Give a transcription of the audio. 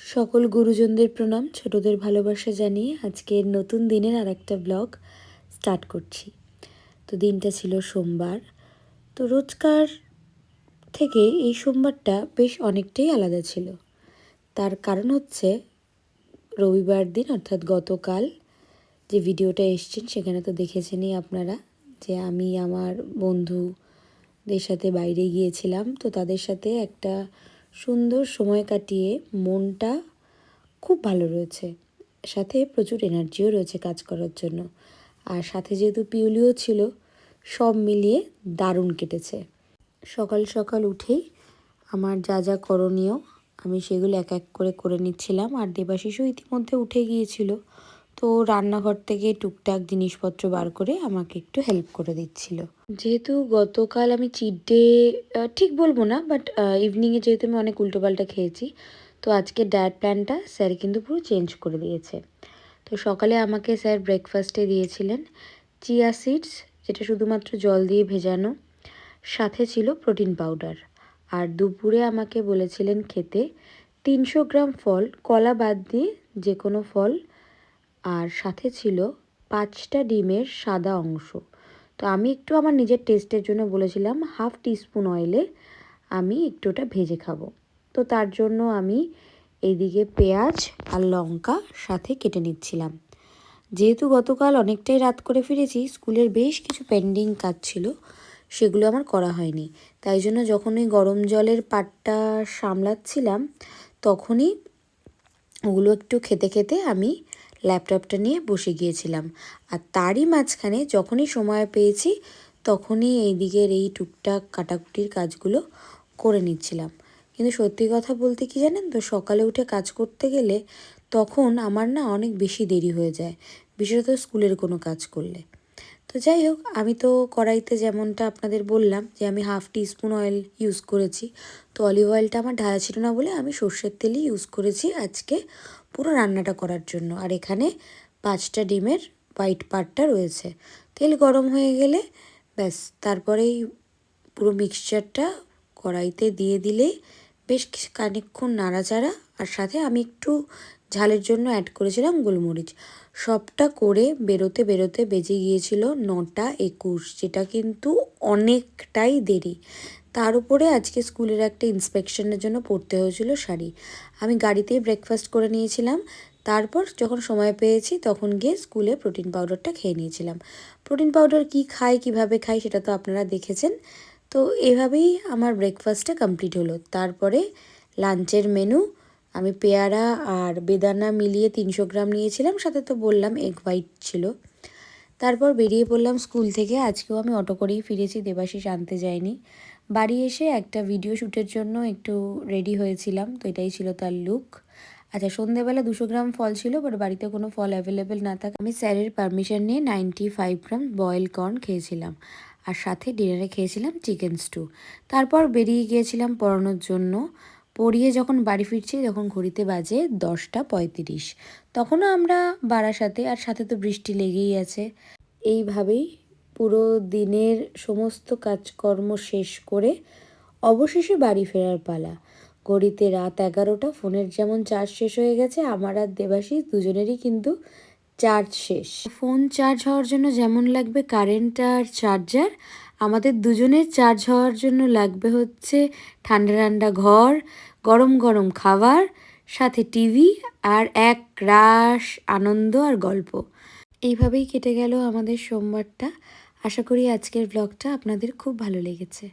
সকল গুরুজনদের প্রণাম, ছোটদের ভালোবাসা জানিয়ে আজকের নতুন দিনের আরেকটা ব্লগ স্টার্ট করছি। তো দিনটা ছিল সোমবার। তো রোজকার থেকে এই সোমবারটা বেশ অনেকটাই আলাদা ছিল। তার কারণ হচ্ছে রবিবার দিন অর্থাৎ গতকাল যে ভিডিওটা এসছেন সেখানে তো দেখেছেনই আপনারা যে আমি আমার বন্ধুদের সাথে বাইরে গিয়েছিলাম। তো তাদের সাথে একটা সুন্দর সময় কাটিয়ে মনটা খুব ভালো রয়েছে, সাথে প্রচুর এনার্জিও রয়েছে কাজ করার জন্য। আর সাথে যেহেতু পিউলিও ছিল, সব মিলিয়ে দারুণ কেটেছে। সকাল সকাল উঠেই আমার যা যা করণীয় আমি সেগুলো এক এক করে করে নিচ্ছিলাম। আর দেবাশিসও ইতিমধ্যে উঠে গিয়েছিল, তো রান্নাঘর থেকে টুকটাক জিনিসপত্র বার করে আমাকে একটু হেল্প করে দিচ্ছিল। যেহেতু গতকাল আমি চিট ডে ঠিক বলবো না, বাট ইভিনিংয়ে যেহেতু আমি অনেক উল্টোপাল্টা খেয়েছি, তো আজকে ডায়েট প্ল্যানটা স্যার কিন্তু পুরো চেঞ্জ করে দিয়েছে। তো সকালে আমাকে স্যার ব্রেকফাস্টে দিয়েছিলেন চিয়া সিডস, যেটা শুধুমাত্র জল দিয়ে ভেজানো, সাথে ছিল প্রোটিন পাউডার। আর দুপুরে আমাকে বলেছিলেন খেতে 300 গ্রাম ফল, কলা বাদ দিয়ে যে কোনো ফল, আর সাথে ছিল 5টা ডিমের সাদা অংশ। তো আমি একটু আমার নিজের টেস্টের জন্য বলেছিলাম হাফ টিস্পুন অয়েলে আমি একটু ওটা ভেজে খাবো। তো তার জন্য আমি এইদিকে পেঁয়াজ আর লঙ্কা সাথে কেটে নিচ্ছিলাম। যেহেতু গতকাল অনেকটাই রাত করে ফিরেছি, স্কুলের বেশ কিছু পেন্ডিং কাজ ছিল, সেগুলো আমার করা হয়নি। তাই জন্য যখন ওই গরম জলের পাটটা সামলাচ্ছিলাম তখনই ওগুলো একটু খেতে খেতে আমি ল্যাপটপটা নিয়ে বসে গিয়েছিলাম। আর তারই মাঝখানে যখনই সময় পেয়েছি তখনই এই দিকের এই টুকটাক কাটাকুটির কাজগুলো করে নিচ্ছিলাম। কিন্তু সত্যি কথা বলতে কি জানেন তো, সকালে উঠে কাজ করতে গেলে তখন আমার না অনেক বেশি দেরি হয়ে যায়, বিশেষত স্কুলের কোনো কাজ করলে। তো যাই হোক, আমি তো কড়াইতে যেমনটা আপনাদের বললাম যে আমি হাফ টিস্পুন অয়েল ইউজ করেছি। তো অলিভ অয়েলটা আমার ঢালা ছিল না বলে আমি সর্ষের তেলই ইউজ করেছি আজকে পুরো রান্নাটা করার জন্য। আর এখানে 5টা ডিমের হোয়াইট পার্টটা রয়েছে। তেল গরম হয়ে গেলে ব্যাস তারপরেই পুরো মিক্সচারটা কড়াইতে দিয়ে দিলেই বেশ খানিকক্ষণ নাড়াচাড়া, আর সাথে আমি একটু ঝালের জন্য অ্যাড করেছিলাম গোলমরিচ। সবটা করে বেরোতে বেরোতে বেজে গিয়েছিল 9টা 21, যেটা কিন্তু অনেকটাই দেরি। তার উপরে আজকে স্কুলের একটা ইন্সপেকশনের জন্য পরতে হয়েছিল শাড়ি। আমি গাড়িতেই ব্রেকফাস্ট করে নিয়েছিলাম, তারপর যখন সময় পেয়েছি তখন গিয়ে স্কুলে প্রোটিন পাউডারটা খেয়ে নিয়েছিলাম। প্রোটিন পাউডার কী খাই, কীভাবে খাই সেটা তো আপনারা দেখেছেন। তো এভাবেই আমার ব্রেকফাস্টটা কমপ্লিট হলো। তারপরে লাঞ্চের মেনু আমি পেয়ারা আর বেদানা মিলিয়ে 300 গ্রাম নিয়েছিলাম, সাথে তো বললাম এগ হোয়াইট ছিল। তারপর বেরিয়ে পড়লাম স্কুল থেকে। আজকেও আমি অটো করেই ফিরেছি, দেবাশিস আনতে যায়নি। বাড়ি এসে একটা ভিডিও শ্যুটের জন্য একটু রেডি হয়েছিলাম, তো এটাই ছিল তার লুক। আচ্ছা, সন্ধ্যেবেলা 200 গ্রাম ফল ছিল, বাট বাড়িতে কোনো ফল অ্যাভেলেবেল না থাকে আমি স্যারের পারমিশন নিয়ে 95 গ্রাম বয়েল কর্ন খেয়েছিলাম। আর সাথে ডিনারে খেয়েছিলাম চিকেন স্টু। তারপর বেরিয়ে গিয়েছিলাম পড়ানোর জন্য। পড়িয়ে যখন বাড়ি ফিরছি তখন ঘড়িতে বাজে 10টা 35। তখনও আমরা বারাসাতে, আর সাথে তো বৃষ্টি লেগেই আছে। এইভাবেই পুরো দিনের সমস্ত কাজকর্ম শেষ করে অবশেষে বাড়ি ফেরার পালা। ঘড়িতে রাত 11টা। ফোনের যেমন চার্জ শেষ হয়ে গেছে, আমার আর দেবাশিস দুজনেরই কিন্তু চার্জ শেষ। ফোন চার্জ হওয়ার জন্য যেমন লাগবে কারেন্ট আর চার্জার, আমাদের দুজনের চার্জ হওয়ার জন্য লাগবে হচ্ছে ঠান্ডা ঠান্ডা ঘর, গরম গরম খাবার, সাথে টিভি, আর এক রাশ আনন্দ আর গল্প। এইভাবেই কেটে গেল আমাদের সোমবারটা। আশা করি আজকের ব্লগটা আপনাদের খুব ভালো লেগেছে।